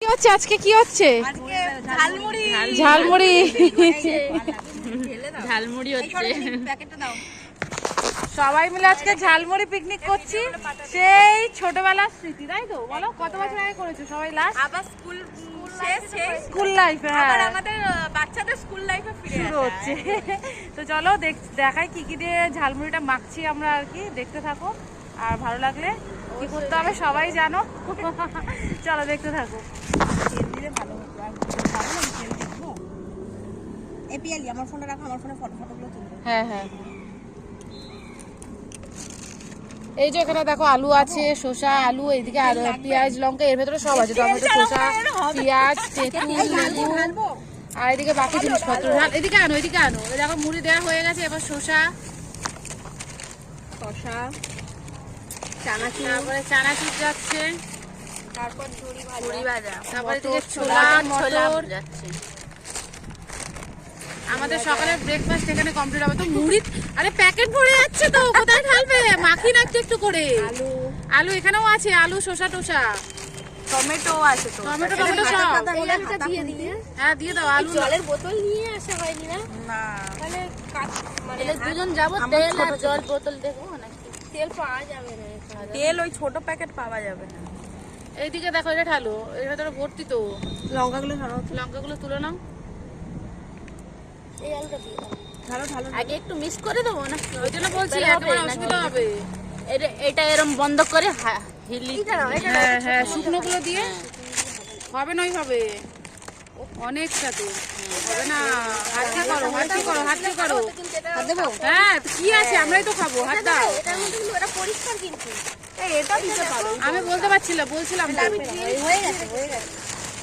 কি হচ্ছে আজকে? কি হচ্ছে? আজকে ঝালমুড়ি ঝালমুড়ি ঝালমুড়ি হচ্ছে। প্যাকেটটা দাও। সবাই মিলে আজকে ঝালমুড়ি পিকনিক করছি। সেই ছোটবেলার স্মৃতি, তাই তো? বলো কত বছর আগে করেছো সবাই লাস্ট? আবার স্কুল শেষ স্কুল লাইফে। আবার হ্যাঁ, আমাদের বাচ্চাদের স্কুল লাইফে ফিরে শুরু হচ্ছে। তো চলো দেখাই কি কি দিয়ে ঝালমুড়িটা মাখছি আমরা আর কি, দেখতে থাকো। আর ভালো লাগলে কি করতে হবে সবাই জানো। চলো দেখতে থাকো। তেল দিলে ভালো হতো। আর ভালো না তেল দেখবো। এই পিয়ালি আমার ফোনটা রাখো, আমার ফোনে ফটোগুলো তুলবো। হ্যাঁ হ্যাঁ, এই যে এখানে দেখো আলু আছে, শসা, আলু, এইদিকে পেঁয়াজ, লঙ্কা, এর ভেতরে সব আছে। টমেটো, শসা, পেঁয়াজ, তেঁতুল, লেবু, আর এদিকে বাকি জিনিসপত্র। এদিকে আনো, এদিকে আনো। এই দেখো মুড়ি দেওয়া হয়ে গেছে। এবার শসা, চানাচুর, তারপরে চানাচুর যাচ্ছে, তারপর ঝুড়ি ভাজা, তারপরে এদিকে ছোলা, মটর যাচ্ছে। আমাদের সকালের ব্রেকফাস্ট এখানে কমপ্লিট হবে। তো মুড়ি, আরে প্যাকেট ভরে যাচ্ছে তো, কোথায় ঢালবে? মাখি না একটু একটু করে। আলু এখানেও আছে, আলু, শসা টসা, টমেটো আছে তো। টমেটো সব। দিয়ে দিই। হ্যাঁ দিয়ে দাও। আলু, জলের বোতল নিয়ে আসা হয়নি না? না তাহলে দুজন যাবো, তেল আর জল বোতল দেখবো নাকি? তেল পাওয়া যাবে না এখানে। তেল ওই ছোট প্যাকেট পাওয়া যাবে না। এইদিকে দেখো, এটা ঢালো, এর ভেতরে ভর্তি তো। লঙ্কাগুলো ধরো, লঙ্কাগুলো তুলে নাও। এই আলুটা দিয়ে দাও। ঢালো ঢালো। আগে একটু মিক্স করে দেবো না? ওই জন্য বলছি তাহলে হবে একেবারে নাকি? অসুবিধা হবে। এটা এরম বন্ধ করে হিলি। হ্যাঁ হ্যাঁ, শুকনো গুলো দিয়ে হবে না ওইভাবে, অনেকটা তো হবে না। হাতটা করো, হাতটা করো, হাতটা করো। হাত দেবো? হ্যাঁ, কি আছে, আমরাই তো খাবো, হাত দাও। এটার মধ্যে কিন্তু এটা পরিষ্কার কিন্তু। এটা দিতে পারো। আমি বলতে পারছিলাম, বলছিলাম তো। হয়ে গেছে হয়ে গেছে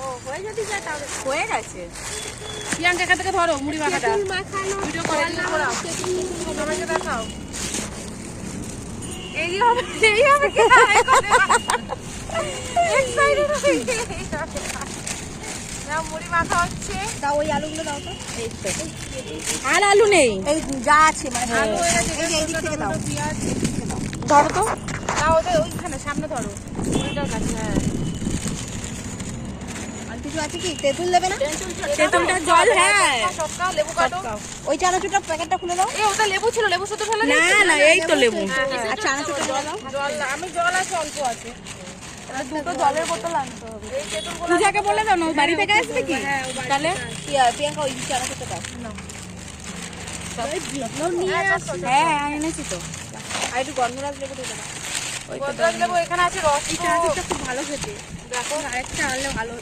ও হয়ে যদি যায় তাহলে হয়ে গেছে। প্রিয়াঙ্কা এখান থেকে ধরো মুড়ি মাখাটা, মাখানো ভিডিও করে দিলে ঘোরাও, সবাইকে দেখাও। এই হবে, এই হবে কি না? এক্সাইটেড হয়ে নাও, মুড়ি মাখা হচ্ছে। দাও ওই আলুগুলো দাও তো। এই তো। আর আলু নেই, এই যা আছে মানে আলু হয়ে গেছে। এই যে এই দিক থেকে দাও। পেঁয়াজ ধরো তো। দাও, ওদের ওইখানে সামনে ধরো, মুড়িটার কাছে। হ্যাঁ, আর কিছু আছে কি? তেঁতুল দেবে না? তেঁতুলটা জল। হ্যাঁ, সবকা লেবু কাটো। ওই চানাচুরটা প্যাকেটটা খুলে দাও। এই ওটা লেবু ছিল, লেবু শুধু ফেলে না দিয়েছি। না এই তো লেবু। হ্যাঁ, হ্যাঁ। আর চানাচুরটা খুলে দাও। জল, আমি জল আছে, অল্প আছে। দুটো জলের বোতল আনতে হবে। এই তেঁতুলগুলো পূজাকে বলে দাও না, ও বাড়ি থেকে আসবে কি? হ্যাঁ, ও বাড়ি তাহলে থেকে আসবে। প্রিয়াঙ্কা ওই চানাচুরটা দাও। হ্যাঁ, সব ছোট। হ্যাঁ এনেছি তো। আর একটু গন্ধরাজ লেবু দিয়ে দাও। গোদরাজ লেবু এখানে আছে, রস। এই চানাচুরটা খুব ভালো খেতে। দেখো, আরেকটা আনলে ভালো।